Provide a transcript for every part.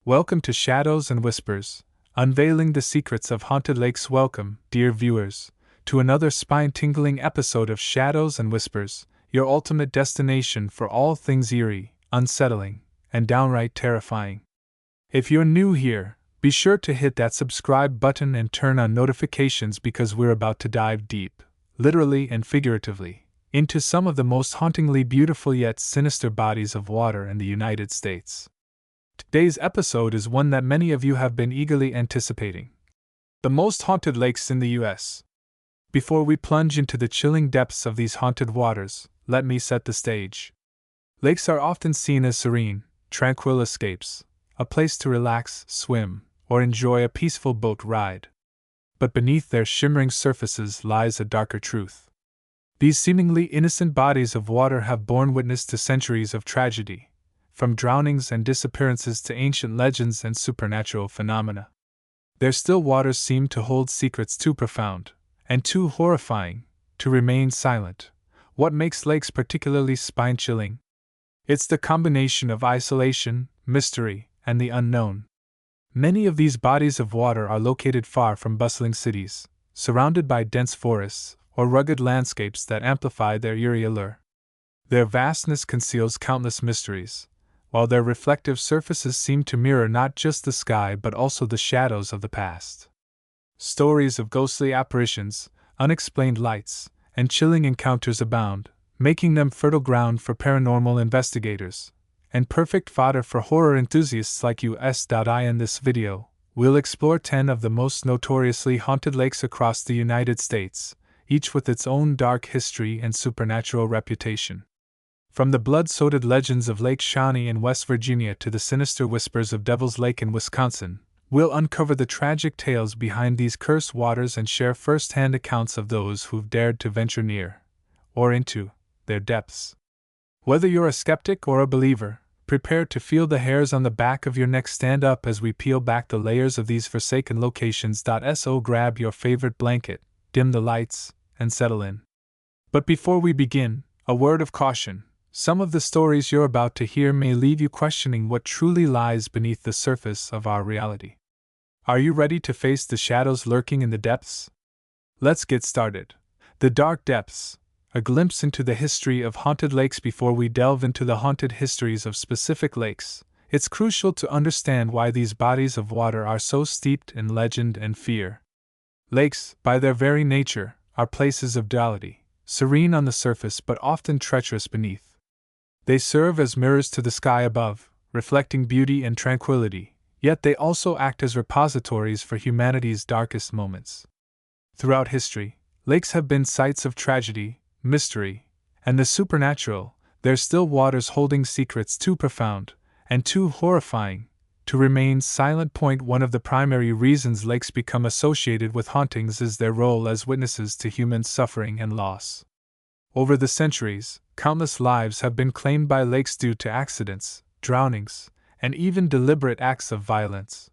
Welcome to Shadows and Whispers, unveiling the secrets of haunted lakes. Welcome, dear viewers, to another spine-tingling episode of Shadows and Whispers, your ultimate destination for all things eerie, unsettling, and downright terrifying. If you're new here, be sure to hit that subscribe button and turn on notifications because we're about to dive deep, literally and figuratively, into some of the most hauntingly beautiful yet sinister bodies of water in the United States. Today's episode is one that many of you have been eagerly anticipating: the most haunted lakes in the U.S. Before we plunge into the chilling depths of these haunted waters, let me set the stage. Lakes are often seen as serene, tranquil escapes, a place to relax, swim, or enjoy a peaceful boat ride. But beneath their shimmering surfaces lies a darker truth. These seemingly innocent bodies of water have borne witness to centuries of tragedy, from drownings and disappearances to ancient legends and supernatural phenomena. Their still waters seem to hold secrets too profound, and too horrifying, to remain silent. What makes lakes particularly spine-chilling? It's the combination of isolation, mystery, and the unknown. Many of these bodies of water are located far from bustling cities, surrounded by dense forests or rugged landscapes that amplify their eerie allure. Their vastness conceals countless mysteries, while their reflective surfaces seem to mirror not just the sky but also the shadows of the past. Stories of ghostly apparitions, unexplained lights, and chilling encounters abound, making them fertile ground for paranormal investigators, and perfect fodder for horror enthusiasts like you. In this video, we'll explore 10 of the most notoriously haunted lakes across the United States, each with its own dark history and supernatural reputation. From the blood-soaked legends of Lake Shawnee in West Virginia to the sinister whispers of Devil's Lake in Wisconsin, we'll uncover the tragic tales behind these cursed waters and share first-hand accounts of those who've dared to venture near, or into, their depths. Whether you're a skeptic or a believer, prepare to feel the hairs on the back of your neck stand up as we peel back the layers of these forsaken locations. So grab your favorite blanket, dim the lights, and settle in. But before we begin, a word of caution. Some of the stories you're about to hear may leave you questioning what truly lies beneath the surface of our reality. Are you ready to face the shadows lurking in the depths? Let's get started. The Dark Depths, a glimpse into the history of haunted lakes. Before we delve into the haunted histories of specific lakes, it's crucial to understand why these bodies of water are so steeped in legend and fear. Lakes, by their very nature, are places of duality, serene on the surface but often treacherous beneath. They serve as mirrors to the sky above, reflecting beauty and tranquility, yet they also act as repositories for humanity's darkest moments. Throughout history, lakes have been sites of tragedy, mystery, and the supernatural, their still waters holding secrets too profound and too horrifying to remain silent. One of the primary reasons lakes become associated with hauntings is their role as witnesses to human suffering and loss. Over the centuries, countless lives have been claimed by lakes due to accidents, drownings, and even deliberate acts of violence.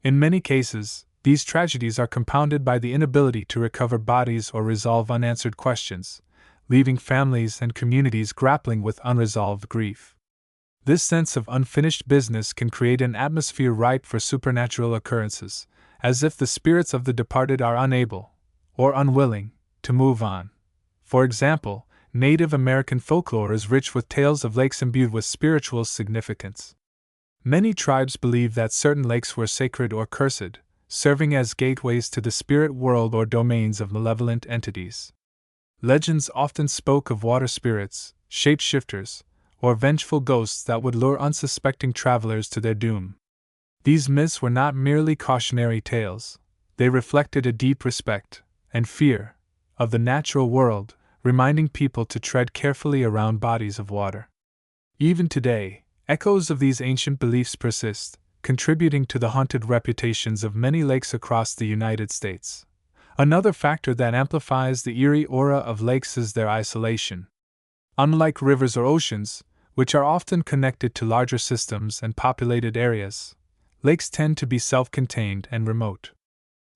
In many cases, these tragedies are compounded by the inability to recover bodies or resolve unanswered questions, leaving families and communities grappling with unresolved grief. This sense of unfinished business can create an atmosphere ripe for supernatural occurrences, as if the spirits of the departed are unable, or unwilling, to move on. For example, Native American folklore is rich with tales of lakes imbued with spiritual significance. Many tribes believe that certain lakes were sacred or cursed, serving as gateways to the spirit world or domains of malevolent entities. Legends often spoke of water spirits, shapeshifters, or vengeful ghosts that would lure unsuspecting travelers to their doom. These myths were not merely cautionary tales, they reflected a deep respect and fear of the natural world, reminding people to tread carefully around bodies of water. Even today, echoes of these ancient beliefs persist, contributing to the haunted reputations of many lakes across the United States. Another factor that amplifies the eerie aura of lakes is their isolation. Unlike rivers or oceans, which are often connected to larger systems and populated areas, lakes tend to be self-contained and remote.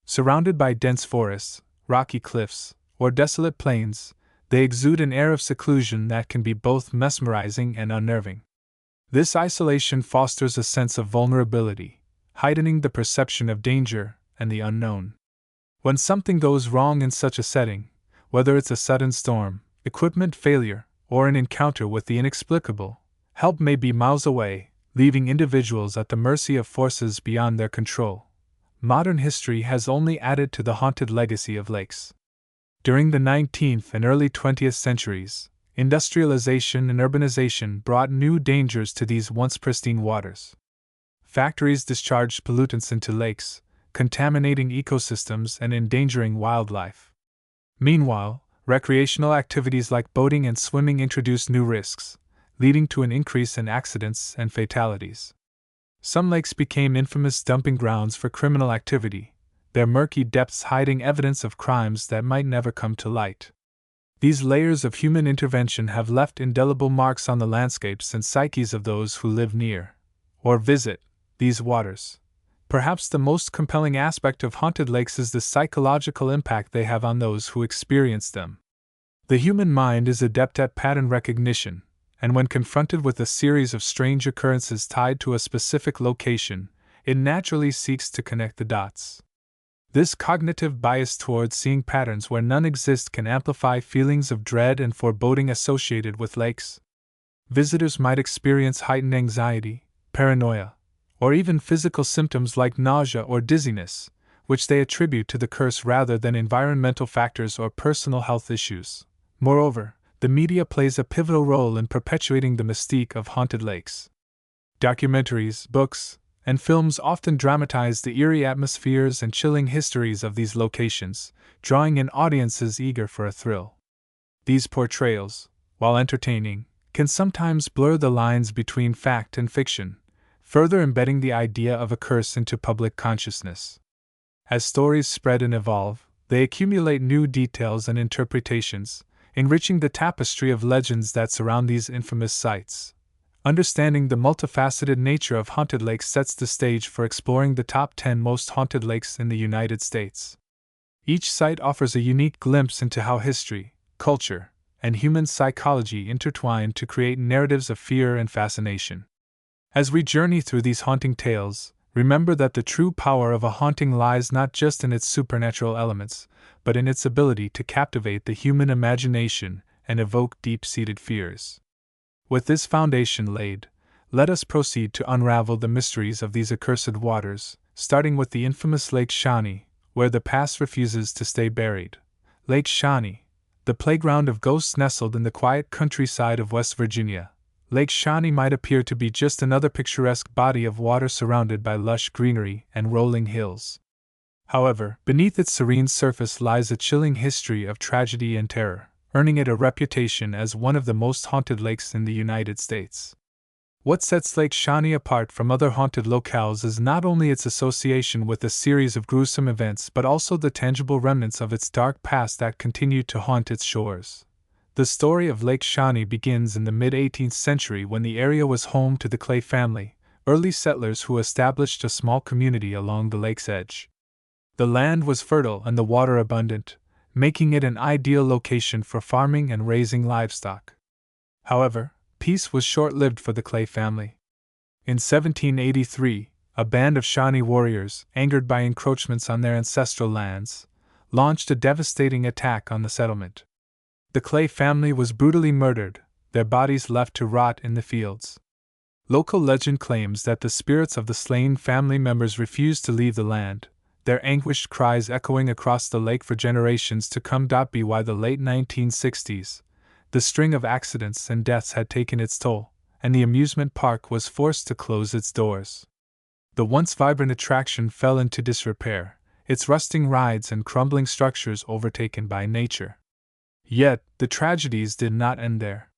Surrounded by dense forests, rocky cliffs, or desolate plains, they exude an air of seclusion that can be both mesmerizing and unnerving. This isolation fosters a sense of vulnerability, heightening the perception of danger and the unknown. When something goes wrong in such a setting, whether it's a sudden storm, equipment failure, or an encounter with the inexplicable, help may be miles away, leaving individuals at the mercy of forces beyond their control. Modern history has only added to the haunted legacy of lakes. During the 19th and early 20th centuries, industrialization and urbanization brought new dangers to these once pristine waters. Factories discharged pollutants into lakes, contaminating ecosystems and endangering wildlife. Meanwhile, recreational activities like boating and swimming introduced new risks, leading to an increase in accidents and fatalities. Some lakes became infamous dumping grounds for criminal activity, their murky depths hiding evidence of crimes that might never come to light. These layers of human intervention have left indelible marks on the landscapes and psyches of those who live near, or visit, these waters. Perhaps the most compelling aspect of haunted lakes is the psychological impact they have on those who experience them. The human mind is adept at pattern recognition, and when confronted with a series of strange occurrences tied to a specific location, it naturally seeks to connect the dots. This cognitive bias towards seeing patterns where none exist can amplify feelings of dread and foreboding associated with lakes. Visitors might experience heightened anxiety, paranoia, or even physical symptoms like nausea or dizziness, which they attribute to the curse rather than environmental factors or personal health issues. Moreover, the media plays a pivotal role in perpetuating the mystique of haunted lakes. Documentaries, books, and films often dramatize the eerie atmospheres and chilling histories of these locations, drawing in audiences eager for a thrill. These portrayals, while entertaining, can sometimes blur the lines between fact and fiction, further embedding the idea of a curse into public consciousness. As stories spread and evolve, they accumulate new details and interpretations, enriching the tapestry of legends that surround these infamous sites. Understanding the multifaceted nature of haunted lakes sets the stage for exploring the top 10 most haunted lakes in the United States. Each site offers a unique glimpse into how history, culture, and human psychology intertwine to create narratives of fear and fascination. As we journey through these haunting tales, remember that the true power of a haunting lies not just in its supernatural elements, but in its ability to captivate the human imagination and evoke deep-seated fears. With this foundation laid, let us proceed to unravel the mysteries of these accursed waters, starting with the infamous Lake Shawnee, where the past refuses to stay buried. Lake Shawnee, the playground of ghosts nestled in the quiet countryside of West Virginia. Lake Shawnee might appear to be just another picturesque body of water surrounded by lush greenery and rolling hills. However, beneath its serene surface lies a chilling history of tragedy and terror, earning it a reputation as one of the most haunted lakes in the United States. What sets Lake Shawnee apart from other haunted locales is not only its association with a series of gruesome events but also the tangible remnants of its dark past that continue to haunt its shores. The story of Lake Shawnee begins in the mid-18th century when the area was home to the Clay family, early settlers who established a small community along the lake's edge. The land was fertile and the water abundant, making it an ideal location for farming and raising livestock. However, peace was short-lived for the Clay family. In 1783, a band of Shawnee warriors, angered by encroachments on their ancestral lands, launched a devastating attack on the settlement. The Clay family was brutally murdered, their bodies left to rot in the fields. Local legend claims that the spirits of the slain family members refused to leave the land, their anguished cries echoing across the lake for generations to come. By the late 1960s, the string of accidents and deaths had taken its toll, and the amusement park was forced to close its doors. The once vibrant attraction fell into disrepair, its rusting rides and crumbling structures overtaken by nature. Yet, the tragedies did not end there.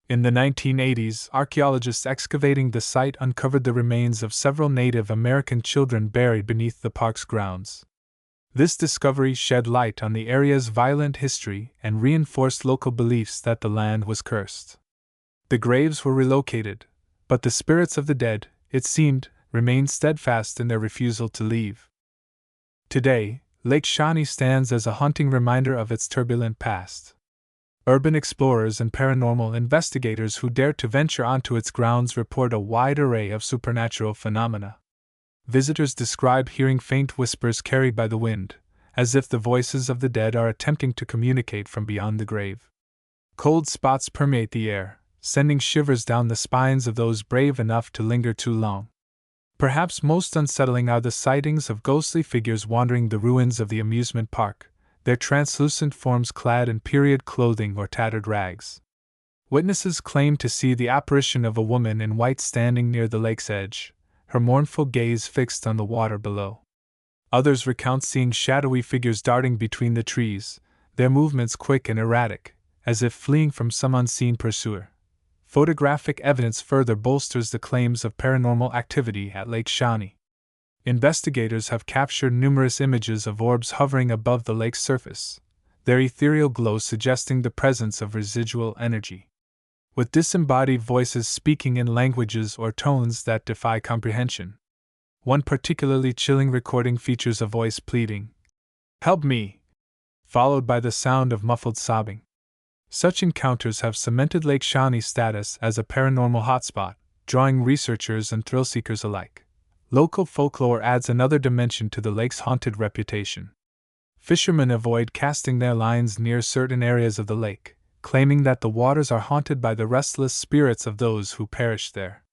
In the 1980s, archaeologists excavating the site uncovered the remains of several Native American children buried beneath the park's grounds. This discovery shed light on the area's violent history and reinforced local beliefs that the land was cursed. The graves were relocated, but the spirits of the dead, it seemed, remained steadfast in their refusal to leave. Today, Lake Shawnee stands as a haunting reminder of its turbulent past. Urban explorers and paranormal investigators who dare to venture onto its grounds report a wide array of supernatural phenomena. Visitors describe hearing faint whispers carried by the wind, as if the voices of the dead are attempting to communicate from beyond the grave. Cold spots permeate the air, sending shivers down the spines of those brave enough to linger too long. Perhaps most unsettling are the sightings of ghostly figures wandering the ruins of the amusement park, their translucent forms clad in period clothing or tattered rags. Witnesses claim to see the apparition of a woman in white standing near the lake's edge, her mournful gaze fixed on the water below. Others recount seeing shadowy figures darting between the trees, their movements quick and erratic, as if fleeing from some unseen pursuer. Photographic evidence further bolsters the claims of paranormal activity at Lake Shawnee. Investigators have captured numerous images of orbs hovering above the lake's surface, their ethereal glow suggesting the presence of residual energy. With disembodied voices speaking in languages or tones that defy comprehension. One particularly chilling recording features a voice pleading, "Help me!" followed by the sound of muffled sobbing. Such encounters have cemented Lake Shawnee's status as a paranormal hotspot, drawing researchers and thrill-seekers alike. Local folklore adds another dimension to the lake's haunted reputation. Fishermen avoid casting their lines near certain areas of the lake, claiming that the waters are haunted by the restless spirits of those who perish there.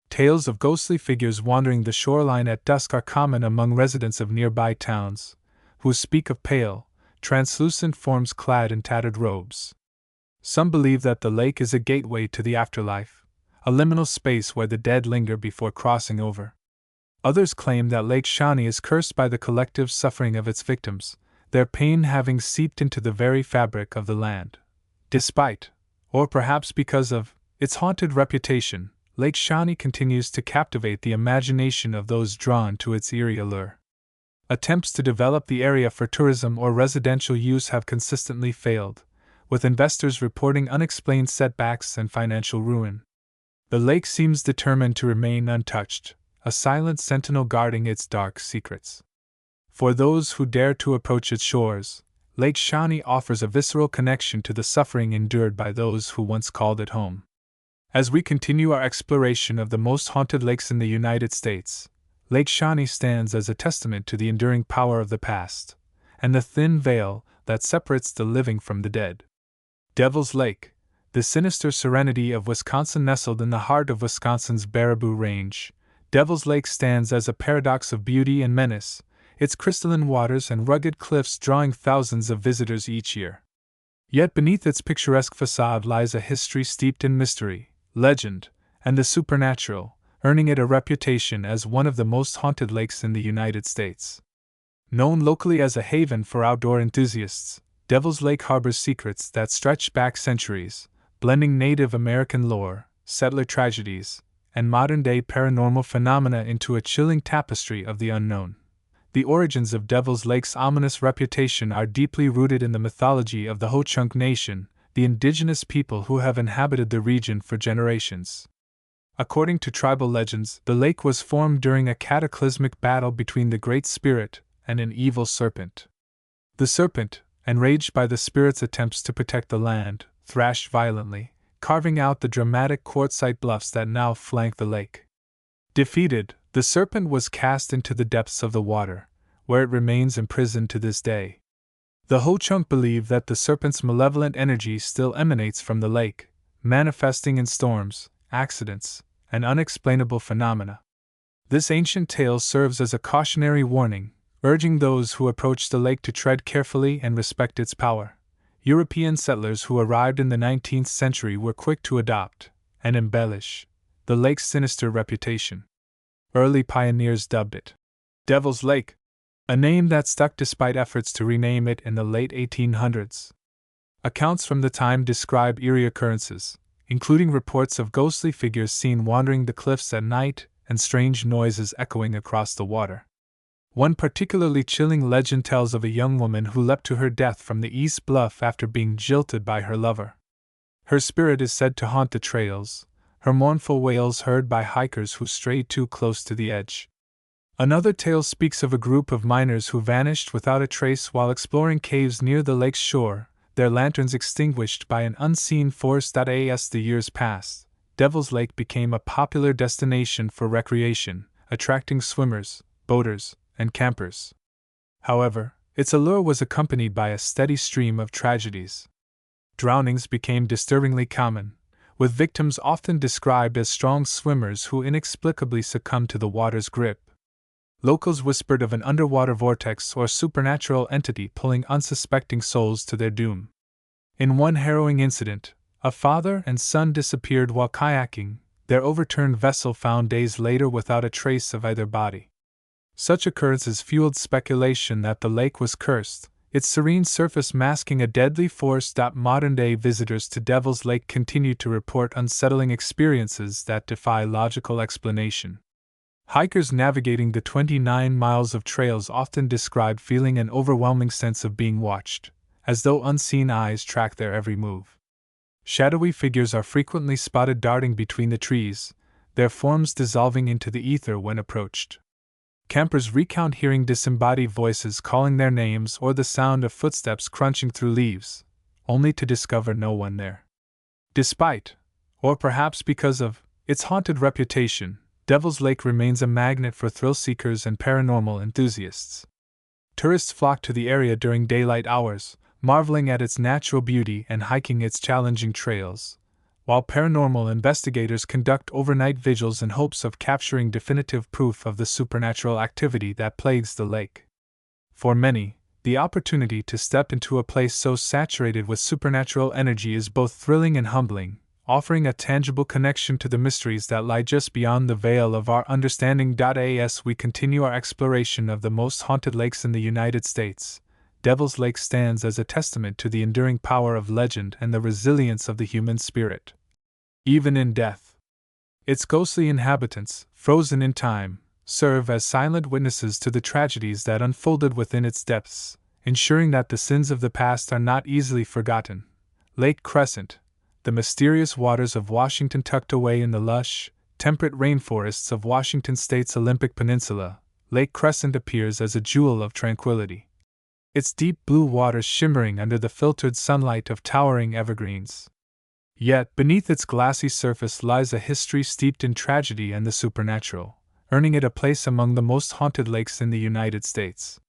Tales of ghostly figures wandering the shoreline at dusk are common among residents of nearby towns, who speak of pale, translucent forms clad in tattered robes. Some believe that the lake is a gateway to the afterlife, a liminal space where the dead linger before crossing over. Others claim that Lake Shawnee is cursed by the collective suffering of its victims, their pain having seeped into the very fabric of the land. Despite, or perhaps because of, its haunted reputation, Lake Shawnee continues to captivate the imagination of those drawn to its eerie allure. Attempts to develop the area for tourism or residential use have consistently failed, with investors reporting unexplained setbacks and financial ruin. The lake seems determined to remain untouched, a silent sentinel guarding its dark secrets. For those who dare to approach its shores, Lake Shawnee offers a visceral connection to the suffering endured by those who once called it home. As we continue our exploration of the most haunted lakes in the United States, Lake Shawnee stands as a testament to the enduring power of the past, and the thin veil that separates the living from the dead. Devil's Lake, the sinister serenity of Wisconsin nestled in the heart of Wisconsin's Baraboo Range, Devil's Lake stands as a paradox of beauty and menace, its crystalline waters and rugged cliffs drawing thousands of visitors each year. Yet beneath its picturesque facade lies a history steeped in mystery, legend, and the supernatural, earning it a reputation as one of the most haunted lakes in the United States. Known locally as a haven for outdoor enthusiasts, Devil's Lake harbors secrets that stretch back centuries, blending Native American lore, settler tragedies, and modern-day paranormal phenomena into a chilling tapestry of the unknown. The origins of Devil's Lake's ominous reputation are deeply rooted in the mythology of the Ho-Chunk Nation, the indigenous people who have inhabited the region for generations. According to tribal legends, the lake was formed during a cataclysmic battle between the Great Spirit and an evil serpent. The serpent, enraged by the spirit's attempts to protect the land, thrashed violently, carving out the dramatic quartzite bluffs that now flank the lake. Defeated, the serpent was cast into the depths of the water, where it remains imprisoned to this day. The Ho-Chunk believe that the serpent's malevolent energy still emanates from the lake, manifesting in storms, accidents, and unexplainable phenomena. This ancient tale serves as a cautionary warning, urging those who approach the lake to tread carefully and respect its power. European settlers who arrived in the 19th century were quick to adopt and embellish the lake's sinister reputation. Early pioneers dubbed it Devil's Lake, a name that stuck despite efforts to rename it in the late 1800s. Accounts from the time describe eerie occurrences, including reports of ghostly figures seen wandering the cliffs at night and strange noises echoing across the water. One particularly chilling legend tells of a young woman who leapt to her death from the East Bluff after being jilted by her lover. Her spirit is said to haunt the trails, her mournful wails heard by hikers who strayed too close to the edge. Another tale speaks of a group of miners who vanished without a trace while exploring caves near the lake's shore, their lanterns extinguished by an unseen force. As the years passed, Devil's Lake became a popular destination for recreation, attracting swimmers, boaters, and campers. However, its allure was accompanied by a steady stream of tragedies. Drownings became disturbingly common, with victims often described as strong swimmers who inexplicably succumbed to the water's grip. Locals whispered of an underwater vortex or supernatural entity pulling unsuspecting souls to their doom. In one harrowing incident, a father and son disappeared while kayaking, their overturned vessel found days later without a trace of either body. Such occurrences fueled speculation that the lake was cursed, its serene surface masking a deadly force. Modern-day visitors to Devil's Lake continue to report unsettling experiences that defy logical explanation. Hikers navigating the 29 miles of trails often describe feeling an overwhelming sense of being watched, as though unseen eyes track their every move. Shadowy figures are frequently spotted darting between the trees, their forms dissolving into the ether when approached. Campers recount hearing disembodied voices calling their names or the sound of footsteps crunching through leaves, only to discover no one there. Despite, or perhaps because of, its haunted reputation, Devil's Lake remains a magnet for thrill-seekers and paranormal enthusiasts. Tourists flock to the area during daylight hours, marveling at its natural beauty and hiking its challenging trails, while paranormal investigators conduct overnight vigils in hopes of capturing definitive proof of the supernatural activity that plagues the lake. For many, the opportunity to step into a place so saturated with supernatural energy is both thrilling and humbling, offering a tangible connection to the mysteries that lie just beyond the veil of our understanding. As we continue our exploration of the most haunted lakes in the United States, Devil's Lake stands as a testament to the enduring power of legend and the resilience of the human spirit. Even in death, its ghostly inhabitants, frozen in time, serve as silent witnesses to the tragedies that unfolded within its depths, ensuring that the sins of the past are not easily forgotten. Lake Crescent, the mysterious waters of Washington tucked away in the lush, temperate rainforests of Washington State's Olympic Peninsula, Lake Crescent appears as a jewel of tranquility. Its deep blue waters shimmering under the filtered sunlight of towering evergreens. Yet, beneath its glassy surface lies a history steeped in tragedy and the supernatural, earning it a place among the most haunted lakes in the United States.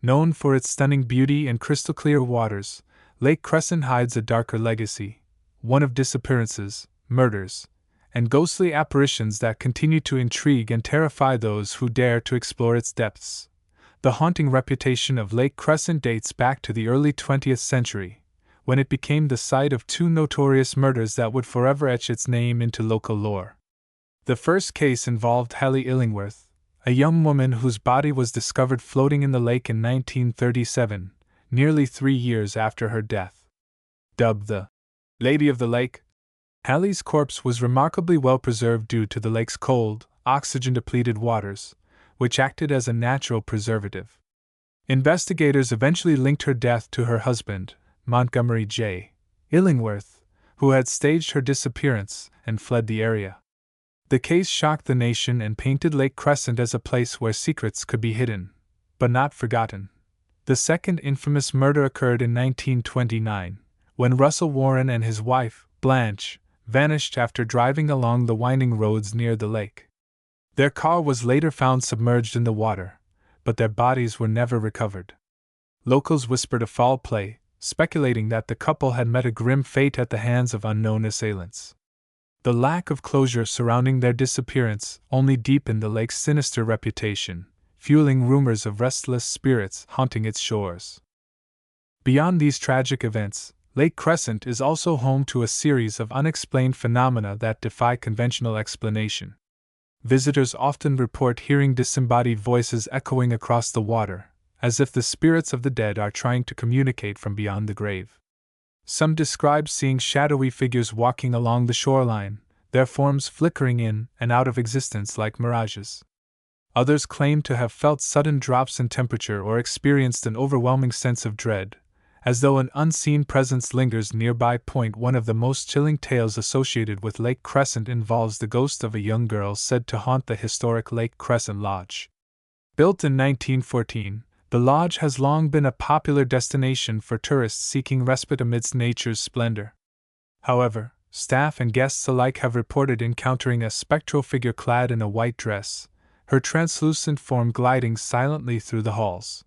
Known for its stunning beauty and crystal-clear waters, Lake Crescent hides a darker legacy, one of disappearances, murders, and ghostly apparitions that continue to intrigue and terrify those who dare to explore its depths. The haunting reputation of Lake Crescent dates back to the early 20th century, when it became the site of two notorious murders that would forever etch its name into local lore. The first case involved Hallie Illingworth, a young woman whose body was discovered floating in the lake in 1937, nearly 3 years after her death. Dubbed the Lady of the Lake, Hallie's corpse was remarkably well preserved due to the lake's cold, oxygen-depleted waters, which acted as a natural preservative. Investigators eventually linked her death to her husband, Montgomery J. Illingworth, who had staged her disappearance and fled the area. The case shocked the nation and painted Lake Crescent as a place where secrets could be hidden, but not forgotten. The second infamous murder occurred in 1929, when Russell Warren and his wife, Blanche, vanished after driving along the winding roads near the lake. Their car was later found submerged in the water, but their bodies were never recovered. Locals whispered of foul play, speculating that the couple had met a grim fate at the hands of unknown assailants. The lack of closure surrounding their disappearance only deepened the lake's sinister reputation, fueling rumors of restless spirits haunting its shores. Beyond these tragic events, Lake Crescent is also home to a series of unexplained phenomena that defy conventional explanation. Visitors often report hearing disembodied voices echoing across the water, as if the spirits of the dead are trying to communicate from beyond the grave. Some describe seeing shadowy figures walking along the shoreline, their forms flickering in and out of existence like mirages. Others claim to have felt sudden drops in temperature or experienced an overwhelming sense of dread, as though an unseen presence lingers nearby. One of the most chilling tales associated with Lake Crescent involves the ghost of a young girl said to haunt the historic Lake Crescent Lodge. Built in 1914, The lodge has long been a popular destination for tourists seeking respite amidst nature's splendor. However, staff and guests alike have reported encountering a spectral figure clad in a white dress, her translucent form gliding silently through the halls.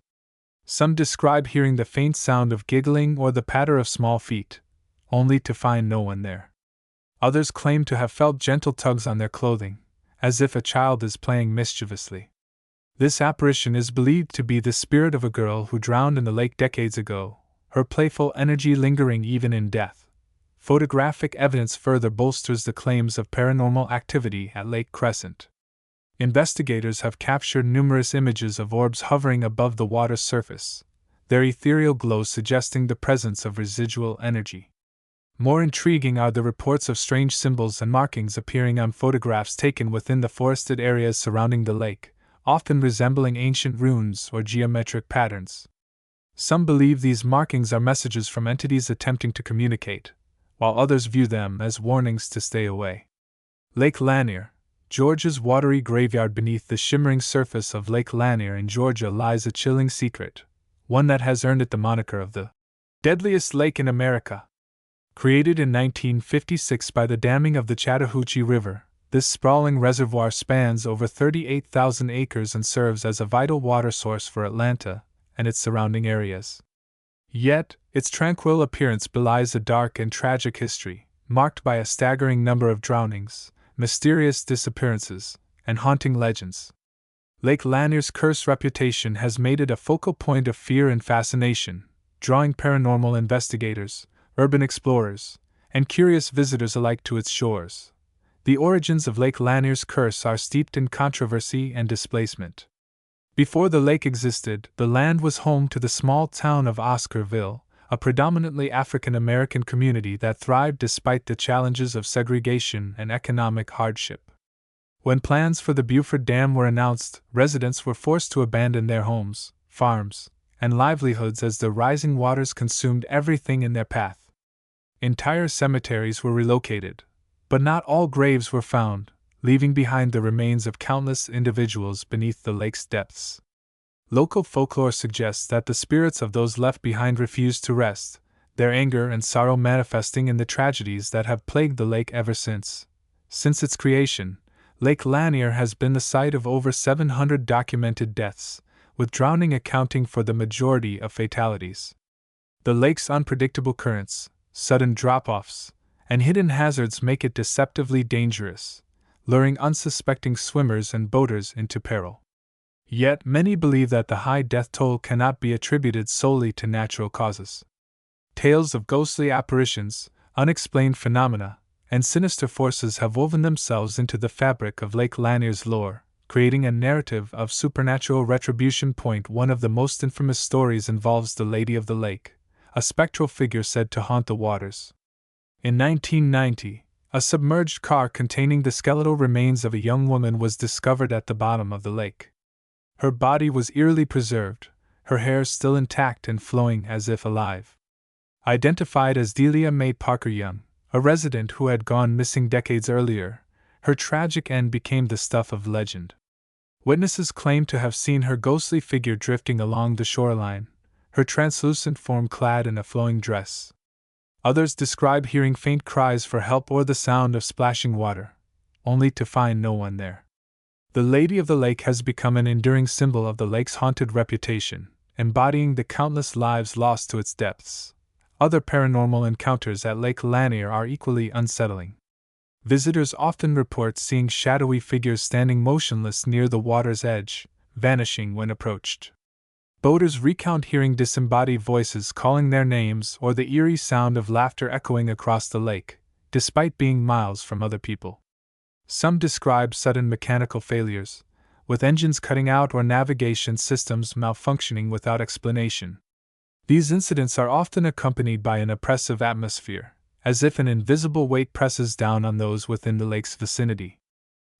Some describe hearing the faint sound of giggling or the patter of small feet, only to find no one there. Others claim to have felt gentle tugs on their clothing, as if a child is playing mischievously. This apparition is believed to be the spirit of a girl who drowned in the lake decades ago, her playful energy lingering even in death. Photographic evidence further bolsters the claims of paranormal activity at Lake Crescent. Investigators have captured numerous images of orbs hovering above the water's surface, their ethereal glow suggesting the presence of residual energy. More intriguing are the reports of strange symbols and markings appearing on photographs taken within the forested areas surrounding the lake, often resembling ancient runes or geometric patterns. Some believe these markings are messages from entities attempting to communicate, while others view them as warnings to stay away. Lake Lanier, Georgia's watery graveyard. Beneath the shimmering surface of Lake Lanier in Georgia lies a chilling secret, one that has earned it the moniker of the deadliest lake in America. Created in 1956 by the damming of the Chattahoochee River, this sprawling reservoir spans over 38,000 acres and serves as a vital water source for Atlanta and its surrounding areas. Yet, its tranquil appearance belies a dark and tragic history, marked by a staggering number of drownings, mysterious disappearances, and haunting legends. Lake Lanier's cursed reputation has made it a focal point of fear and fascination, drawing paranormal investigators, urban explorers, and curious visitors alike to its shores. The origins of Lake Lanier's curse are steeped in controversy and displacement. Before the lake existed, the land was home to the small town of Oscarville, a predominantly African American community that thrived despite the challenges of segregation and economic hardship. When plans for the Buford Dam were announced, residents were forced to abandon their homes, farms, and livelihoods as the rising waters consumed everything in their path. Entire cemeteries were relocated, but not all graves were found, leaving behind the remains of countless individuals beneath the lake's depths. Local folklore suggests that the spirits of those left behind refused to rest, their anger and sorrow manifesting in the tragedies that have plagued the lake ever since. Since its creation, Lake Lanier has been the site of over 700 documented deaths, with drowning accounting for the majority of fatalities. The lake's unpredictable currents, sudden drop-offs, and hidden hazards make it deceptively dangerous, luring unsuspecting swimmers and boaters into peril. Yet many believe that the high death toll cannot be attributed solely to natural causes. Tales of ghostly apparitions, unexplained phenomena, and sinister forces have woven themselves into the fabric of Lake Lanier's lore, creating a narrative of supernatural retribution. One of the most infamous stories involves the Lady of the Lake, a spectral figure said to haunt the waters. In 1990, a submerged car containing the skeletal remains of a young woman was discovered at the bottom of the lake. Her body was eerily preserved, her hair still intact and flowing as if alive. Identified as Delia Mae Parker Young, a resident who had gone missing decades earlier, her tragic end became the stuff of legend. Witnesses claimed to have seen her ghostly figure drifting along the shoreline, her translucent form clad in a flowing dress. Others describe hearing faint cries for help or the sound of splashing water, only to find no one there. The Lady of the Lake has become an enduring symbol of the lake's haunted reputation, embodying the countless lives lost to its depths. Other paranormal encounters at Lake Lanier are equally unsettling. Visitors often report seeing shadowy figures standing motionless near the water's edge, vanishing when approached. Boaters recount hearing disembodied voices calling their names or the eerie sound of laughter echoing across the lake, despite being miles from other people. Some describe sudden mechanical failures, with engines cutting out or navigation systems malfunctioning without explanation. These incidents are often accompanied by an oppressive atmosphere, as if an invisible weight presses down on those within the lake's vicinity.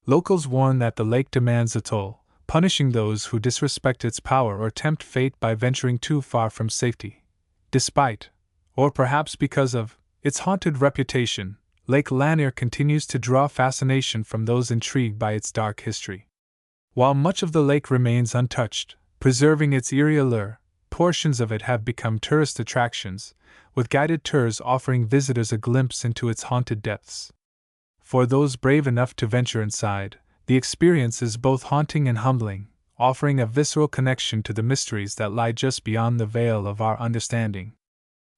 Locals warn that the lake demands a toll, punishing those who disrespect its power or tempt fate by venturing too far from safety. Despite, or perhaps because of, its haunted reputation, Lake Lanier continues to draw fascination from those intrigued by its dark history. While much of the lake remains untouched, preserving its eerie allure. Portions of it have become tourist attractions, with guided tours offering visitors a glimpse into its haunted depths. For those brave enough to venture inside, the experience is both haunting and humbling, offering a visceral connection to the mysteries that lie just beyond the veil of our understanding.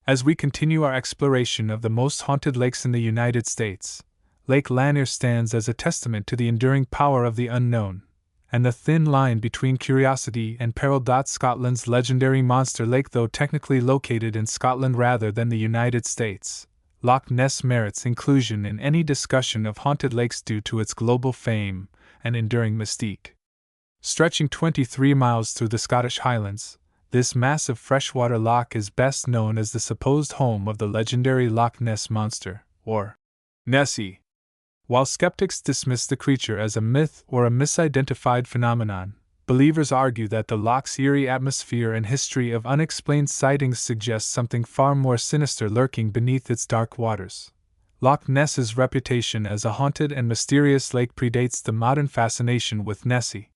As we continue our exploration of the most haunted lakes in the United States, Lake Lanier stands as a testament to the enduring power of the unknown, and the thin line between curiosity and peril. Scotland's legendary monster lake, though technically located in Scotland rather than the United States, Loch Ness merits inclusion in any discussion of haunted lakes due to its global fame and enduring mystique. Stretching 23 miles through the Scottish Highlands, this massive freshwater loch is best known as the supposed home of the legendary Loch Ness monster, or Nessie. While skeptics dismiss the creature as a myth or a misidentified phenomenon, believers argue that the loch's eerie atmosphere and history of unexplained sightings suggest something far more sinister lurking beneath its dark waters. Loch Ness's reputation as a haunted and mysterious lake predates the modern fascination with Nessie.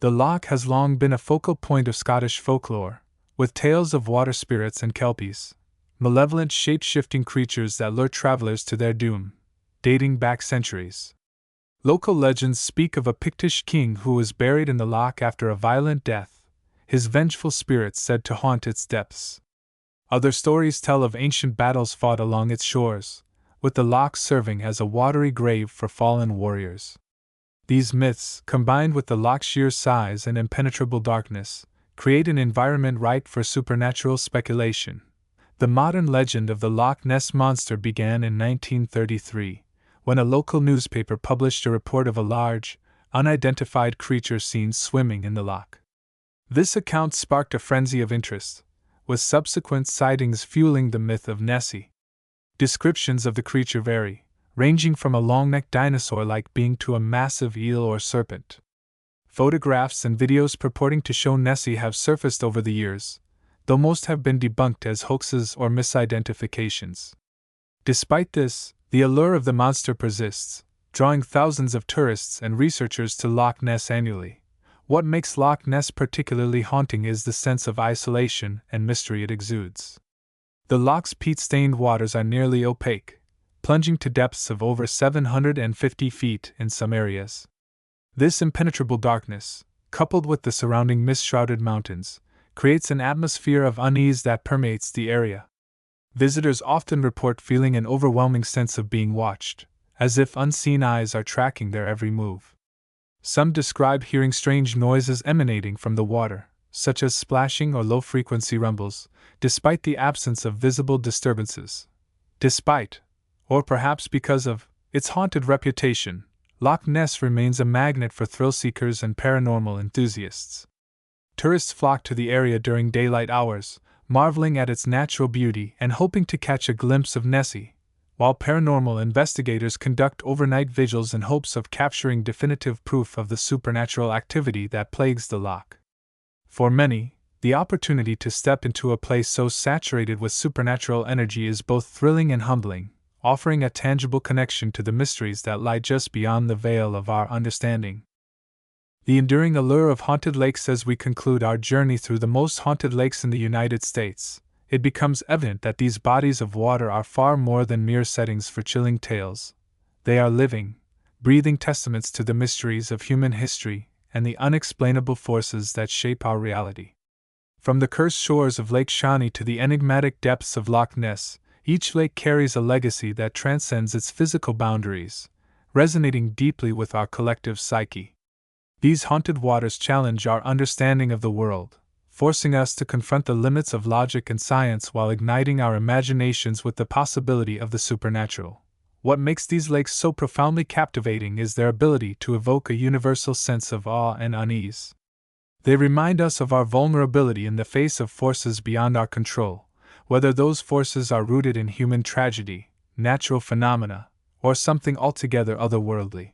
The loch has long been a focal point of Scottish folklore, with tales of water spirits and kelpies, malevolent shape-shifting creatures that lure travelers to their doom, dating back centuries. Local legends speak of a Pictish king who was buried in the loch after a violent death, his vengeful spirit said to haunt its depths. Other stories tell of ancient battles fought along its shores, with the loch serving as a watery grave for fallen warriors. These myths, combined with the loch's sheer size and impenetrable darkness, create an environment ripe for supernatural speculation. The modern legend of the Loch Ness monster began in 1933, when a local newspaper published a report of a large, unidentified creature seen swimming in the loch. This account sparked a frenzy of interest, with subsequent sightings fueling the myth of Nessie. Descriptions of the creature vary, ranging from a long-necked dinosaur-like being to a massive eel or serpent. Photographs and videos purporting to show Nessie have surfaced over the years, though most have been debunked as hoaxes or misidentifications. Despite this, the allure of the monster persists, drawing thousands of tourists and researchers to Loch Ness annually. What makes Loch Ness particularly haunting is the sense of isolation and mystery it exudes. The loch's peat-stained waters are nearly opaque, plunging to depths of over 750 feet in some areas. This impenetrable darkness, coupled with the surrounding mist-shrouded mountains, creates an atmosphere of unease that permeates the area. Visitors often report feeling an overwhelming sense of being watched, as if unseen eyes are tracking their every move. Some describe hearing strange noises emanating from the water, such as splashing or low-frequency rumbles, despite the absence of visible disturbances. Despite, or perhaps because of, its haunted reputation, Loch Ness remains a magnet for thrill-seekers and paranormal enthusiasts. Tourists flock to the area during daylight hours, marveling at its natural beauty and hoping to catch a glimpse of Nessie, while paranormal investigators conduct overnight vigils in hopes of capturing definitive proof of the supernatural activity that plagues the loch. For many, the opportunity to step into a place so saturated with supernatural energy is both thrilling and humbling, offering a tangible connection to the mysteries that lie just beyond the veil of our understanding. The enduring allure of haunted lakes. As we conclude our journey through the most haunted lakes in the United States, it becomes evident that these bodies of water are far more than mere settings for chilling tales. They are living, breathing testaments to the mysteries of human history and the unexplainable forces that shape our reality. From the cursed shores of Lake Shawnee to the enigmatic depths of Loch Ness, each lake carries a legacy that transcends its physical boundaries, resonating deeply with our collective psyche. These haunted waters challenge our understanding of the world, forcing us to confront the limits of logic and science while igniting our imaginations with the possibility of the supernatural. What makes these lakes so profoundly captivating is their ability to evoke a universal sense of awe and unease. They remind us of our vulnerability in the face of forces beyond our control, whether those forces are rooted in human tragedy, natural phenomena, or something altogether otherworldly.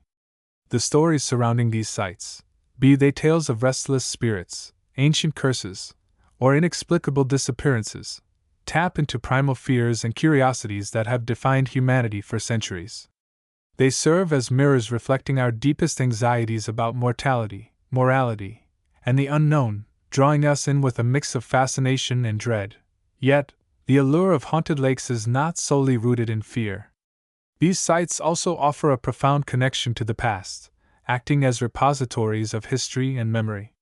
The stories surrounding these sites, be they tales of restless spirits, ancient curses, or inexplicable disappearances, tap into primal fears and curiosities that have defined humanity for centuries. They serve as mirrors reflecting our deepest anxieties about mortality, morality, and the unknown, drawing us in with a mix of fascination and dread. Yet, the allure of haunted lakes is not solely rooted in fear. These sites also offer a profound connection to the past, acting as repositories of history and memory.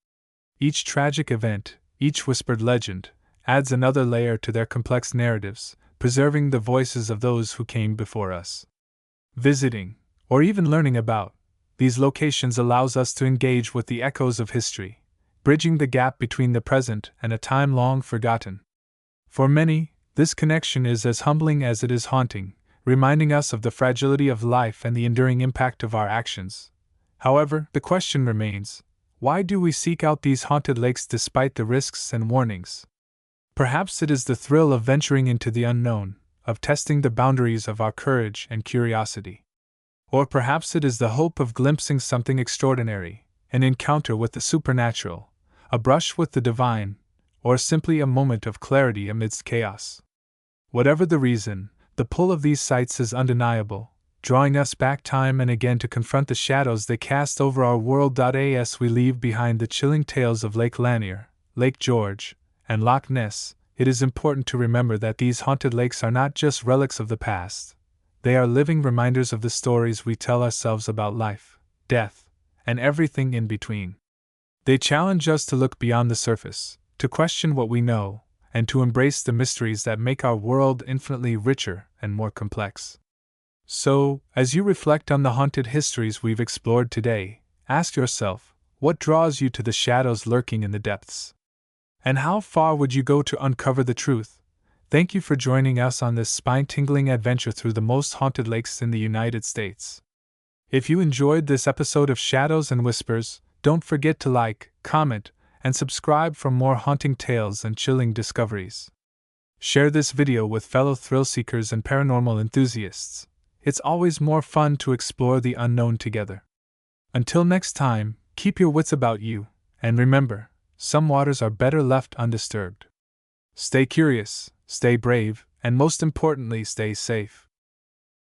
Each tragic event, each whispered legend, adds another layer to their complex narratives, preserving the voices of those who came before us. Visiting, or even learning about, these locations allows us to engage with the echoes of history, bridging the gap between the present and a time long forgotten. For many, this connection is as humbling as it is haunting, reminding us of the fragility of life and the enduring impact of our actions. However, the question remains, why do we seek out these haunted lakes despite the risks and warnings? Perhaps it is the thrill of venturing into the unknown, of testing the boundaries of our courage and curiosity. Or perhaps it is the hope of glimpsing something extraordinary, an encounter with the supernatural, a brush with the divine, or simply a moment of clarity amidst chaos. Whatever the reason, the pull of these sites is undeniable, drawing us back time and again to confront the shadows they cast over our world. As we leave behind the chilling tales of Lake Lanier, Lake George, and Loch Ness, it is important to remember that these haunted lakes are not just relics of the past. They are living reminders of the stories we tell ourselves about life, death, and everything in between. They challenge us to look beyond the surface, to question what we know, and to embrace the mysteries that make our world infinitely richer and more complex. So, as you reflect on the haunted histories we've explored today, ask yourself, what draws you to the shadows lurking in the depths? And how far would you go to uncover the truth? Thank you for joining us on this spine-tingling adventure through the most haunted lakes in the United States. If you enjoyed this episode of Shadows and Whispers, don't forget to like, comment, and subscribe for more haunting tales and chilling discoveries. Share this video with fellow thrill seekers and paranormal enthusiasts. It's always more fun to explore the unknown together. Until next time, keep your wits about you, and remember, some waters are better left undisturbed. Stay curious, stay brave, and most importantly, stay safe.